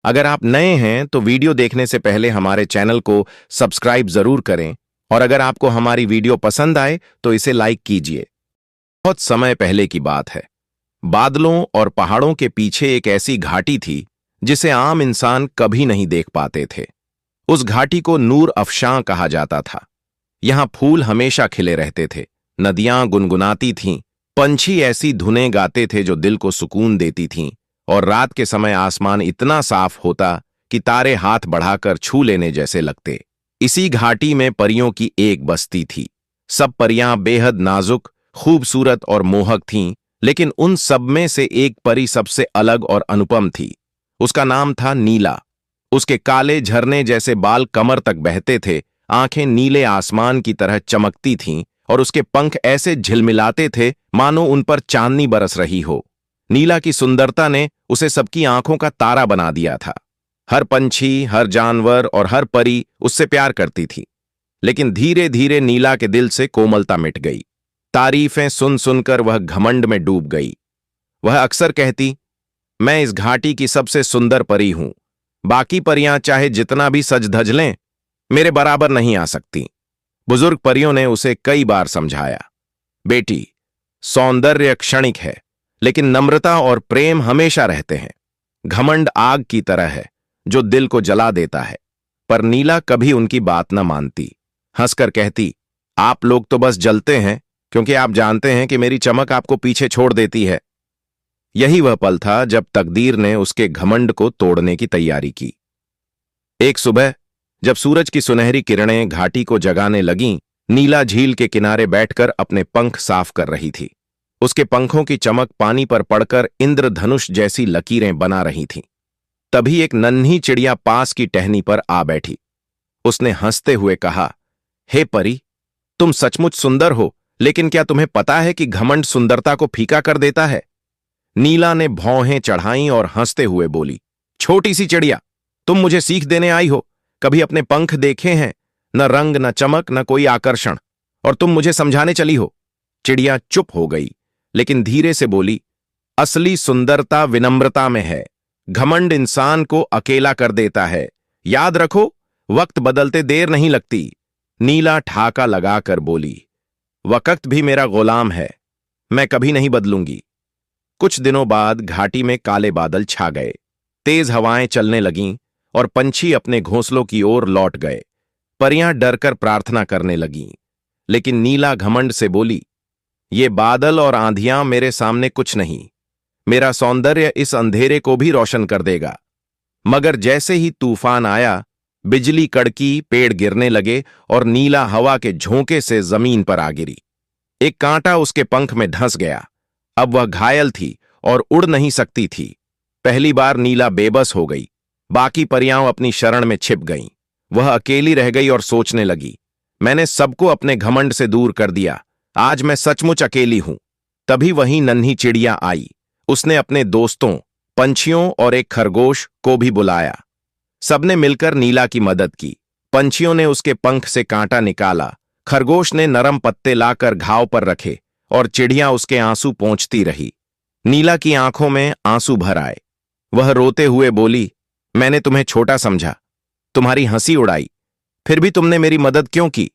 अगर आप नए हैं तो वीडियो देखने से पहले हमारे चैनल को सब्सक्राइब जरूर करें और अगर आपको हमारी वीडियो पसंद आए तो इसे लाइक कीजिए। बहुत समय पहले की बात है। बादलों और पहाड़ों के पीछे एक ऐसी घाटी थी जिसे आम इंसान कभी नहीं देख पाते थे। उस घाटी को नूर अफशां कहा जाता था। यहां फूल हमेशा खिले रहते थे, नदियां गुनगुनाती थीं, पंछी ऐसी धुनें गाते थे जो दिल को सुकून देती थीं और रात के समय आसमान इतना साफ होता कि तारे हाथ बढ़ाकर छू लेने जैसे लगते। इसी घाटी में परियों की एक बस्ती थी। सब परियां बेहद नाजुक, खूबसूरत और मोहक थीं, लेकिन उन सब में से एक परी सबसे अलग और अनुपम थी। उसका नाम था नीला। उसके काले झरने जैसे बाल कमर तक बहते थे, आंखें नीले आसमान की तरह चमकती थीं और उसके पंख ऐसे झिलमिलाते थे मानो उन पर चांदनी बरस रही हो। नीला की सुंदरता ने उसे सबकी आंखों का तारा बना दिया था। हर पंछी, हर जानवर और हर परी उससे प्यार करती थी। लेकिन धीरे धीरे नीला के दिल से कोमलता मिट गई। तारीफें सुन सुनकर वह घमंड में डूब गई। वह अक्सर कहती, मैं इस घाटी की सबसे सुंदर परी हूं। बाकी परियां चाहे जितना भी सज धज लें, मेरे बराबर नहीं आ सकती। बुजुर्ग परियों ने उसे कई बार समझाया, बेटी, सौंदर्य क्षणिक है, लेकिन नम्रता और प्रेम हमेशा रहते हैं। घमंड आग की तरह है जो दिल को जला देता है। पर नीला कभी उनकी बात न मानती। हंसकर कहती, आप लोग तो बस जलते हैं क्योंकि आप जानते हैं कि मेरी चमक आपको पीछे छोड़ देती है। यही वह पल था जब तकदीर ने उसके घमंड को तोड़ने की तैयारी की। एक सुबह जब सूरज की सुनहरी किरणें घाटी को जगाने लगीं, नीला झील के किनारे बैठकर अपने पंख साफ कर रही थी। उसके पंखों की चमक पानी पर पड़कर इंद्रधनुष जैसी लकीरें बना रही थीं। तभी एक नन्ही चिड़िया पास की टहनी पर आ बैठी। उसने हंसते हुए कहा, हे परी, तुम सचमुच सुंदर हो, लेकिन क्या तुम्हें पता है कि घमंड सुंदरता को फीका कर देता है? नीला ने भौहें चढ़ाईं और हंसते हुए बोली, छोटी सी चिड़िया, तुम मुझे सीख देने आई हो? कभी अपने पंख देखे हैं? न रंग, न चमक, न कोई आकर्षण, और तुम मुझे समझाने चली हो? चिड़िया चुप हो गई, लेकिन धीरे से बोली, असली सुंदरता विनम्रता में है। घमंड इंसान को अकेला कर देता है। याद रखो, वक्त बदलते देर नहीं लगती। नीला ठाका लगाकर बोली, वक्त भी मेरा गुलाम है, मैं कभी नहीं बदलूंगी। कुछ दिनों बाद घाटी में काले बादल छा गए। तेज हवाएं चलने लगीं और पंछी अपने घोंसलों की ओर लौट गए। परियां डरकर प्रार्थना करने लगीं, लेकिन नीला घमंड से बोली, ये बादल और आंधियां मेरे सामने कुछ नहीं। मेरा सौंदर्य इस अंधेरे को भी रोशन कर देगा। मगर जैसे ही तूफान आया, बिजली कड़की, पेड़ गिरने लगे और नीला हवा के झोंके से जमीन पर आ गिरी। एक कांटा उसके पंख में धंस गया। अब वह घायल थी और उड़ नहीं सकती थी। पहली बार नीला बेबस हो गई। बाकी परियां अपनी शरण में छिप गईं। वह अकेली रह गई और सोचने लगी, मैंने सबको अपने घमंड से दूर कर दिया। आज मैं सचमुच अकेली हूं। तभी वहीं नन्ही चिड़िया आई। उसने अपने दोस्तों, पंछियों और एक खरगोश को भी बुलाया। सबने मिलकर नीला की मदद की। पंछियों ने उसके पंख से कांटा निकाला, खरगोश ने नरम पत्ते लाकर घाव पर रखे और चिड़िया उसके आंसू पोंछती रही। नीला की आंखों में आंसू भर आए। वह रोते हुए बोली, मैंने तुम्हें छोटा समझा, तुम्हारी हंसी उड़ाई, फिर भी तुमने मेरी मदद क्यों की?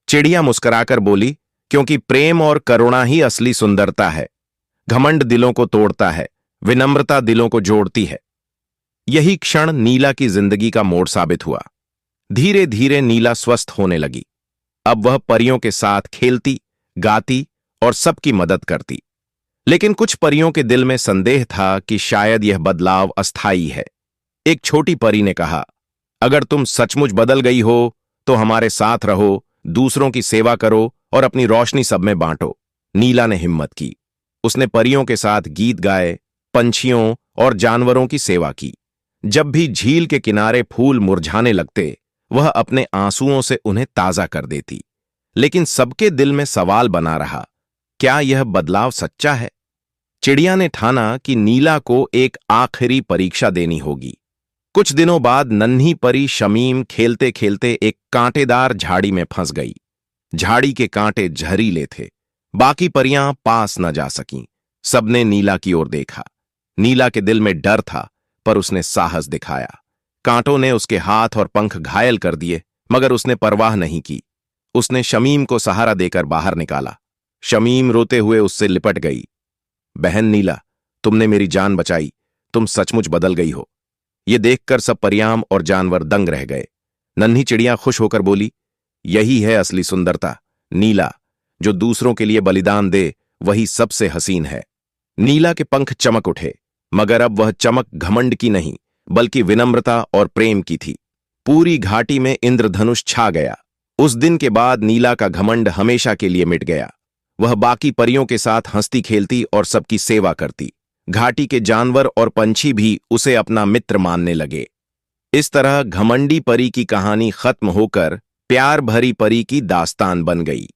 चिड़िया मुस्कुराकर बोली, क्योंकि प्रेम और करुणा ही असली सुंदरता है। घमंड दिलों को तोड़ता है, विनम्रता दिलों को जोड़ती है। यही क्षण नीला की जिंदगी का मोड़ साबित हुआ। धीरे धीरे नीला स्वस्थ होने लगी। अब वह परियों के साथ खेलती, गाती और सबकी मदद करती। लेकिन कुछ परियों के दिल में संदेह था कि शायद यह बदलाव अस्थायी है। एक छोटी परी ने कहा, अगर तुम सचमुच बदल गई हो तो हमारे साथ रहो, दूसरों की सेवा करो और अपनी रोशनी सब में बांटो। नीला ने हिम्मत की। उसने परियों के साथ गीत गाए, पंछियों और जानवरों की सेवा की। जब भी झील के किनारे फूल मुरझाने लगते, वह अपने आंसुओं से उन्हें ताजा कर देती। लेकिन सबके दिल में सवाल बना रहा, क्या यह बदलाव सच्चा है? चिड़िया ने ठाना कि नीला को एक आखिरी परीक्षा देनी होगी। कुछ दिनों बाद नन्ही परी शमीम खेलते खेलते एक कांटेदार झाड़ी में फंस गई। झाड़ी के कांटे जहरीले थे। बाकी परियां पास न जा सकीं। सबने नीला की ओर देखा। नीला के दिल में डर था, पर उसने साहस दिखाया। कांटों ने उसके हाथ और पंख घायल कर दिए, मगर उसने परवाह नहीं की। उसने शमीम को सहारा देकर बाहर निकाला। शमीम रोते हुए उससे लिपट गई। बहन नीला, तुमने मेरी जान बचाई, तुम सचमुच बदल गई हो। ये देखकर सब परियाम और जानवर दंग रह गए। नन्ही चिड़िया खुश होकर बोली, यही है असली सुंदरता। नीला, जो दूसरों के लिए बलिदान दे, वही सबसे हसीन है। नीला के पंख चमक उठे, मगर अब वह चमक घमंड की नहीं, बल्कि विनम्रता और प्रेम की थी। पूरी घाटी में इंद्रधनुष छा गया। उस दिन के बाद नीला का घमंड हमेशा के लिए मिट गया। वह बाकी परियों के साथ हंसती खेलती और सबकी सेवा करती। घाटी के जानवर और पंछी भी उसे अपना मित्र मानने लगे। इस तरह घमंडी परी की कहानी खत्म होकर प्यार भरी परी की दास्तान बन गई।